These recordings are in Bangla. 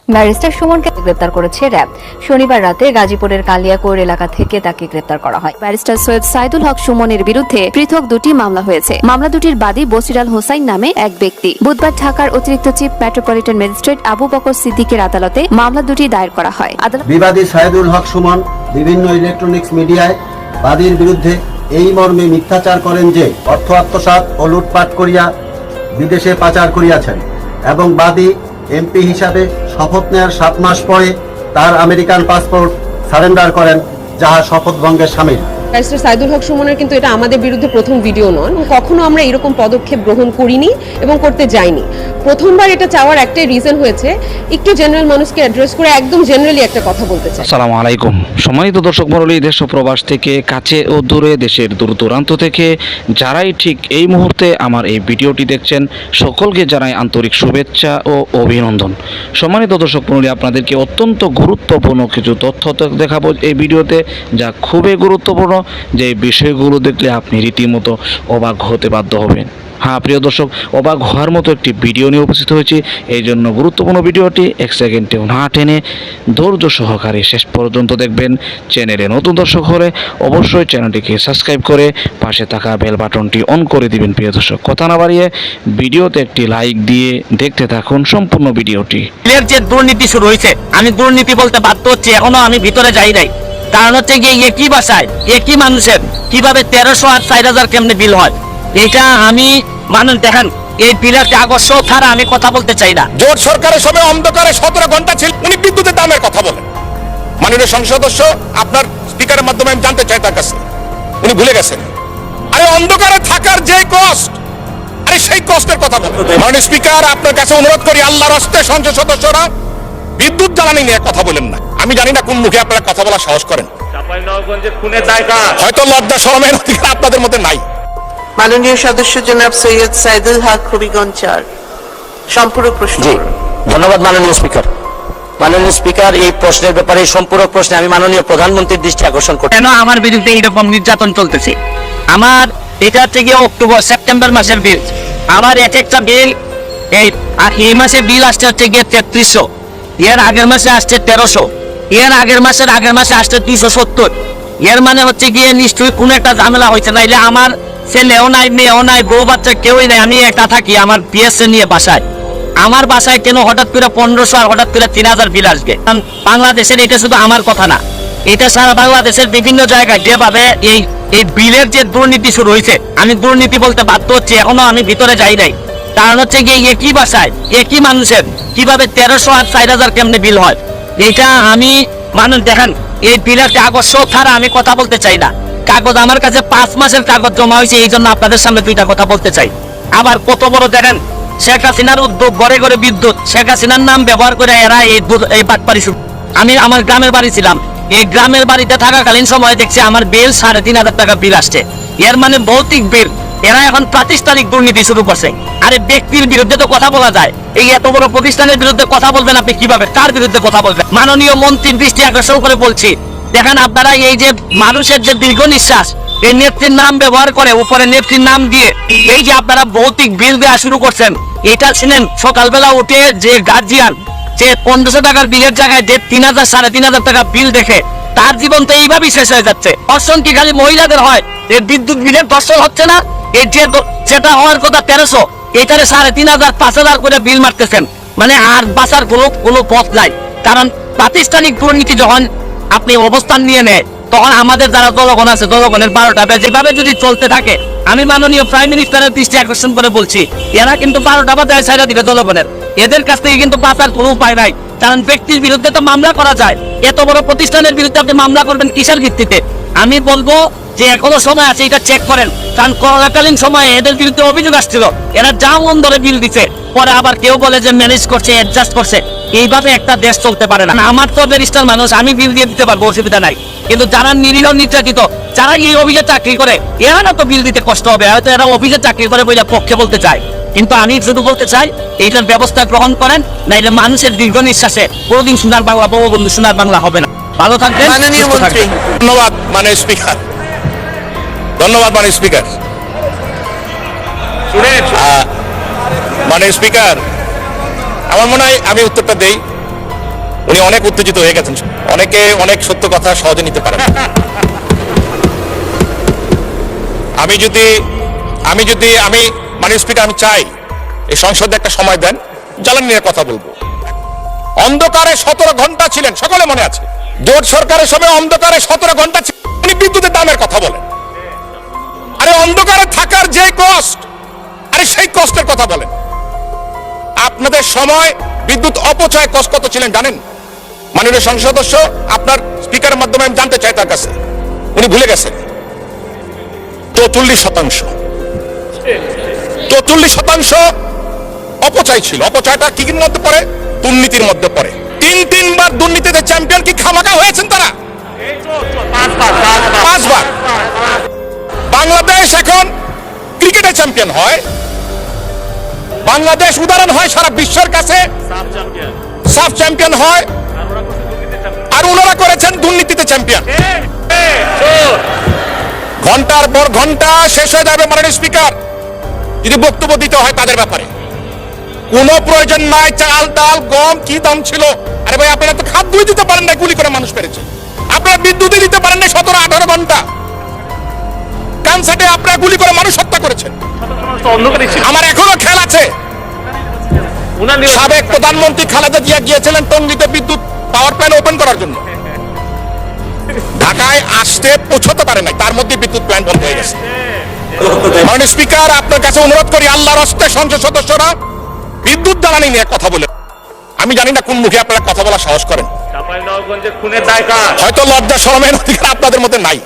ব্যারিস্টার সুমনকে গ্রেপ্তার করেছে র্যাব। শনিবার রাতে গাজীপুরের কালিয়াকৈর এলাকা থেকে তাকে গ্রেপ্তার করা হয়। ব্যারিস্টার সৈয়দ সাইদুল হক সুমনের বিরুদ্ধে পৃথক দুটি মামলা হয়েছে। মামলা দুটির বাদী বসির আল হোসাইন নামে এক ব্যক্তি। বুধবার ঢাকার অতিরিক্ত chief metropolitan magistrate Abu Bakar সিদ্দিকের আদালতে মামলা দুটি দায়ের করা হয়। বিবাদী সাইদুল হক সুমন বিভিন্ন ইলেকট্রনিক্স মিডিয়ায় বাদীর বিরুদ্ধে এই মর্মে মিথ্যাচার করেন যে অর্থ আত্মসাৎ ও লুটপাট করিয়া বিদেশে পাচার করিয়াছেন এবং বাদী এমপি হিসাবে শপথ নেওয়ার 7 মাস পরে তার আমেরিকান পাসপোর্ট সারেন্ডার করেন, যাহা শপথ ভঙ্গের শামিল। ব্যারিস্টার সাইদুল হক সুমনের কিন্তু এটা আমাদের বিরুদ্ধে প্রথম ভিডিও নয়, কখনো আমরা এরকম পদক্ষেপ গ্রহণ করিনি এবং করতে যাইনি। প্রথমবার এটা চাওয়ার একটাই রিজন হয়েছে, একটু জেনারেল মানুষকে অ্যাড্রেস করে একদম জেনারেলি একটা কথা বলতে চাই। আসসালামু আলাইকুম। সম্মানিত দর্শক মণ্ডলী, দেশ ও প্রবাস থেকে কাছে ও দূরে, দেশের দূর দূরান্ত থেকে যারাই ঠিক এই মুহূর্তে আমার এই ভিডিওটি দেখছেন, সকলকে জানাই আন্তরিক শুভেচ্ছা ও অভিনন্দন। সম্মানিত দর্শক মণ্ডলী, আপনাদেরকে অত্যন্ত গুরুত্বপূর্ণ কিছু তথ্য দেখাবো এই ভিডিওতে, যা খুবই গুরুত্বপূর্ণ, যে বিষয়গুলো দেখলে আপনি রীতিমতো অবাক হতে বাধ্য হবেন। হ্যাঁ প্রিয় দর্শক, অবাক হওয়ার মতো একটি ভিডিও নিয়ে উপস্থিত হয়েছি। এই জন্য গুরুত্বপূর্ণ ভিডিওটি 1 সেকেন্ডেও না টেনে ধৈর্য সহকারে শেষ পর্যন্ত দেখবেন। চ্যানেলে নতুন দর্শক হলে অবশ্যই চ্যানেলটিকে সাবস্ক্রাইব করে পাশে থাকা বেল বাটনটি অন করে দিবেন। প্রিয় দর্শক, কথা না বাড়িয়ে ভিডিওতে একটি লাইক দিয়ে দেখতে থাকুন সম্পূর্ণ ভিডিওটি। যে দুর্নীতি শুরু হয়েছে, আমি দুর্নীতি বলতে বাধ্য হচ্ছি, এখনো আমি ভিতরে যাই নাই। কারণ হচ্ছে গিয়ে একই বাসায় একই মানুষের কিভাবে 1300 আর 4000 কেমনে বিল হয়, এটা আমি মানুষ দেখেন এই বিলের কাগজ ছাড়া আমি কথা বলতে চাই না। জোট সরকারের সময় অন্ধকারে 17 ঘন্টা ছিল, উনি বিদ্যুতের দামের কথা বলেন। মাননীয় সংসদ সদস্য, আপনার স্পিকারের মাধ্যমে আমি জানতে চাই তার কাছে, উনি ভুলে গেছেন। আরে অন্ধকারে থাকার যে কষ্ট, আরে সেই কষ্টের কথা বলেন। মাননীয় স্পিকার, আপনার কাছে অনুরোধ করি, আল্লাহর হস্তে সংসদ সদস্যরা বিদ্যুৎ জ্বালানি নিয়ে কথা বলেন না। আমি জানি না কোন মুখে আপনারা কথা বলার সাহস করেন, হয়তো লজ্জা শরমের অধিকার আপনাদের মধ্যে নাই। মাননীয় সদস্য জনাব সৈয়দ সাইদুল হক হবিগঞ্জ 4 সম্পূরক প্রশ্ন। জি, ধন্যবাদ মাননীয় স্পিকার। মাননীয় স্পিকার, এই প্রশ্নের ব্যাপারে সম্পূরক প্রশ্নে আমি মাননীয় প্রধানমন্ত্রীর দৃষ্টি আকর্ষণ করছি। কেন আমার বিরুদ্ধে এইরকম নির্যাতন চলতেছে? আমার এটা হচ্ছে গিয়ে সেপ্টেম্বর মাসের বিল। আমার এক একটা বিল এই মাসে বিল আসছে হচ্ছে গিয়ে 3300, এর আগের মাসে আসছে 1300, এর আগের মাসে আসছে 270। এর মানে হচ্ছে গিয়ে নিশ্চয়ই কোন একটা ঝামেলা হয়েছে, নাইলে আমার ছেলেও নাই, মেয়েও নাই, বউ বাচ্চা কেউই নাই, আমি একা থাকি আমার পিএসএ নিয়ে বাসায়। আমার বাসায় কেন হঠাৎ করে 1500 আর হঠাৎ করে 3000 বিল আসবে? বাংলাদেশের এটা শুধু আমার কথা না, এটা সারা বাংলাদেশের বিভিন্ন জায়গায় যেভাবে এই বিলের যে দুর্নীতি শুরু হয়েছে, আমি দুর্নীতি বলতে বাধ্য হচ্ছি, এখনো আমি ভিতরে যাই নাই। কারণ হচ্ছে গিয়ে একই বাসায় একই মানুষের কিভাবে 1300 আর 4000 কেমনে বিল হয়, এটা আমি মানুষ দেখেন এই বিলের কাগজ ছাড়া আমি কথা বলতে চাই না। কাগজ আমার কাছে 5 মাসের কাগজ জমা হয়েছে, এই জন্য আপনাদের সামনে দুইটা কথা বলতে চাই। আবার কত বড় দেখেন, শেখ হাসিনার উদ্যোগ, ঘরে ঘরে বিদ্যুৎ, শেখ হাসিনার নাম ব্যবহার করে এরা এই বাটপারি শুরু। আমি আমার গ্রামের বাড়ি ছিলাম, এই গ্রামের বাড়িতে থাকাকালীন সময় দেখছি আমার বিল 3500 টাকা বিল আসছে। এর মানে ভৌতিক বিল। এরা এখন প্রাতিষ্ঠানিক দুর্নীতি শুরু করছে। আরে ব্যক্তির বিরুদ্ধে তো কথা বলা যায়, এই এত বড় প্রতিষ্ঠানের বিরুদ্ধে কথা বলবেন আপনি কিভাবে? কার বিরুদ্ধে কথা বলবেন? মাননীয় মন্ত্রীর দৃষ্টি আকর্ষণ করে বলছি, দেখেন আপনারা এই যে মানুষের যে দীর্ঘ নিঃশ্বাস, এই নেত্রীর নাম ব্যবহার করে উপরে নেত্রীর নাম দিয়ে এই যে আপনারা ভৌতিক বিল দেওয়া শুরু করছেন, এটা শুনেন সকালবেলা উঠে যে গার্জিয়ান যে 1500 টাকার বিলের জায়গায় যে 3000 3500 টাকা বিল দেখে, তার জীবন তো এইভাবেই শেষ হয়ে যাচ্ছে। দর্শন কি খালি মহিলাদের হয়? এই বিদ্যুৎ বিলের দর্শন হচ্ছে না? এই যেটা হওয়ার কথা 1300, এটারে 3500 5000 করে বিল মারতেছেন, মানে আর বাঁচার কোনো পথ নাই। কারণ প্রাতিষ্ঠানিক দুর্নীতি যখন আপনি অবস্থান নিয়ে নেয়, তখন আমাদের যারা জনগণ আছে, জনগণের 12টা বাজে যেভাবে যদি চলতে থাকে, আমি মাননীয় প্রাইম মিনিস্টারের দৃষ্টি আকর্ষণ করে বলছি, এরা কিন্তু 12টা বাজে ছাইড়া দিবে জনগণের। এদের কাছ থেকে কিন্তু বাঁচার কোনো উপায় নাই। কারণ ব্যক্তির বিরুদ্ধে তো মামলা করা যায়, এত বড় প্রতিষ্ঠানের বিরুদ্ধে আপনি মামলা করবেন কিসের ভিত্তিতে? আমি বলবো যে এখনো সময় আছে, এটা চেক করেন। কারণ করোনাকালীন সময়ে এদের বিরুদ্ধে অভিযোগ আসছিল, এরা যা মন ধরে বিল দিচ্ছে, পরে আবার কেউ বলে যে ম্যানেজ করছে, অ্যাডজাস্ট করছে। এইভাবে একটা দেশ চলতে পারে না। আমার তো ব্যারিস্টার মানুষ, আমি বিল দিয়ে দিতে পারবো, অসুবিধা নাই। কিন্তু যারা নিরীহ নির্যাতিত, যারা এই অফিসে চাকরি করে, এরা না তো বিল দিতে কষ্ট হবে, হয়তো এরা অফিসে চাকরি করে বলে পক্ষে বলতে চায়। কিন্তু আমি শুধু বলতে চাই, এইটার ব্যবস্থা গ্রহণ করেন, না এটা মানুষের দীর্ঘ নিঃশ্বাসে কোনোদিন সোনার বাংলা, বঙ্গবন্ধু সোনার বাংলা হবে না। ভালো থাকবেন। মাননীয় মন্ত্রী। ধন্যবাদ মাননীয় স্পিকার, ধন্যবাদ মাননীয় স্পিকার। মাননীয় স্পিকার, আমার মনে হয় আমি উত্তরটা দেই। উনি অনেক উত্তেজিত হয়ে গেছেন। অনেকে অনেক সত্য কথা সহজে নিতে পারেন। আমি মাননীয় স্পিকার, আমি চাই এই সংসদে একটা সময় দেন, জ্বালানি নিয়ে কথা বলবো। অন্ধকারে 17 ঘন্টা ছিলেন, সকলে মনে আছে। জোট সরকারের সময় অন্ধকারে 17 ঘন্টা ছিলেন, উনি বিদ্যুতের দামের কথা বলেন। আরে অন্ধকারে থাকার যে কষ্ট, আরে সেই কষ্টের কথা বলেন। আপনাদের সময় বিদ্যুৎ অপচয় কষ্ট কত ছিলেন জানেন? মাননীয় সংসদ সদস্য, আপনার স্পিকারের মাধ্যমে আমি জানতে চাই তার কাছে, উনি ভুলে গেছেন 44% অপচয় ছিল। অপচয়টা কি মধ্যে পড়ে? দুর্নীতির মধ্যে পড়ে। 3বার দুর্নীতিতে চ্যাম্পিয়ন কি খামাখা হয়েছেন তারা? 5 বার। বাংলাদেশ এখন ক্রিকেটে চ্যাম্পিয়ন হয়, বাংলাদেশ উদাহরণ হয় সারা বিশ্বের কাছে, সাফ চ্যাম্পিয়ন হয়, আর ওনারা করেছেন দুর্নীতিতে চ্যাম্পিয়ন। ঘন্টার পর ঘন্টা শেষ হয়ে যাবে মাননীয় স্পিকার যদি বক্তব্য দিতে হয় তাদের ব্যাপারে। কোনো প্রয়োজন নাই। চাল ডাল গম কি দাম ছিল? আরে ভাই, আপনারা তো খাদ্যই দিতে পারেন না, গুলি করে মানুষ পেরেছে। আপনারা বিদ্যুৎই দিতে পারেন না 17-18 ঘন্টা। কানসাটে আপনারা গুলি করে মানুষ হত্যা করেছেন। আমার এখনো খেয়াল আছে, সাবেক প্রধানমন্ত্রী খালেদা জিয়া গিয়েছিলেন টঙ্গীতে বিদ্যুৎ পাওয়ার প্ল্যান্ট ওপেন করার জন্য। ঢাকায় আসতে পৌঁছতে পারে নাই, তার মধ্যে বিদ্যুৎ প্ল্যান্ট বন্ধ হয়ে গেছে। মাননীয় স্পিকার, আপনার কাছে অনুরোধ করি, আল্লাহর হস্তে সংসদ সদস্যরা বিদ্যুৎ জ্বালানি নিয়ে কথা বলে। আমি জানি না কোন মুখে আপনারা কথা বলার সাহস করেন। হয়তো লজ্জা শরমের অধিকার আপনাদের মধ্যে নাই।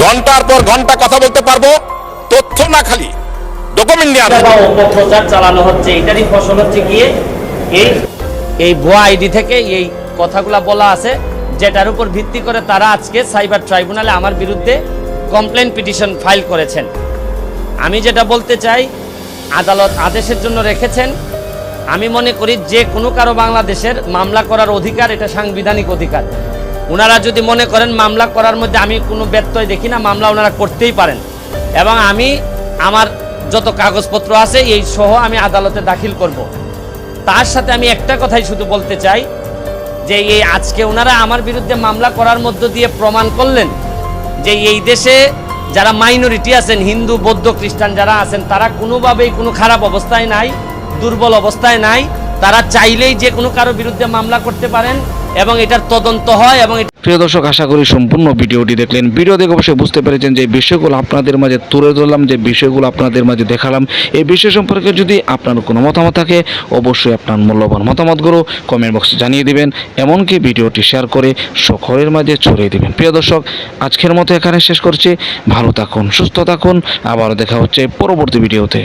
ঘন্টার পর ঘন্টা কথা বলতে পারবো, তথ্য না খালি ডকুমেন্ট নিয়ে অপপ্রচার চালানো হচ্ছে। এটারই ফসল হচ্ছে গিয়ে এই ভুয়া আইডি থেকে এই কথাগুলা বলা আছে, যেটার উপর ভিত্তি করে তারা আজকে সাইবার ট্রাইব্যুনালে আমার বিরুদ্ধে কমপ্লেন পিটিশন ফাইল করেছেন। আমি যেটা বলতে চাই, আদালত আদেশের জন্য রেখেছেন। আমি মনে করি যে কোনো কারো বাংলাদেশের মামলা করার অধিকার, এটা সাংবিধানিক অধিকার। ওনারা যদি মনে করেন মামলা করার মধ্যে আমি কোনো ব্যত্যয় দেখি না, মামলা ওনারা করতেই পারেন। এবং আমি আমার যত কাগজপত্র আছে এই সহ আমি আদালতে দাখিল করব। তার সাথে আমি একটা কথাই শুধু বলতে চাই যে এই আজকে ওনারা আমার বিরুদ্ধে মামলা করার মধ্য দিয়ে প্রমাণ করলেন যে এই দেশে যারা মাইনরিটি আছেন, হিন্দু বৌদ্ধ খ্রিস্টান যারা আছেন, তারা কোনোভাবেই কোনো খারাপ অবস্থায় নাই, দুর্বল অবস্থায় নাই। তারা চাইলেই যে কোনো কারো বিরুদ্ধে মামলা করতে পারেন এবং এটার তদন্ত হয়। এবং প্রিয় দর্শক, আশা করি সম্পূর্ণ ভিডিওটি দেখলেন। ভিডিও দেখে অবশ্যই বুঝতে পেরেছেন যে বিষয়গুলো আপনাদের মাঝে তুলে ধরলাম, যে বিষয়গুলো আপনাদের মাঝে দেখালাম। এই বিষয় সম্পর্কে যদি আপনার কোনো মতামত থাকে, অবশ্যই আপনার মূল্যবান মতামতগুলো কমেন্ট বক্সে জানিয়ে দিবেন। এমনকি ভিডিওটি শেয়ার করে সকলের মাঝে ছড়িয়ে দিবেন। প্রিয় দর্শক, আজকের মতো এখানে শেষ করছি। ভালো থাকুন, সুস্থ থাকুন। আবারও দেখা হচ্ছে পরবর্তী ভিডিওতে।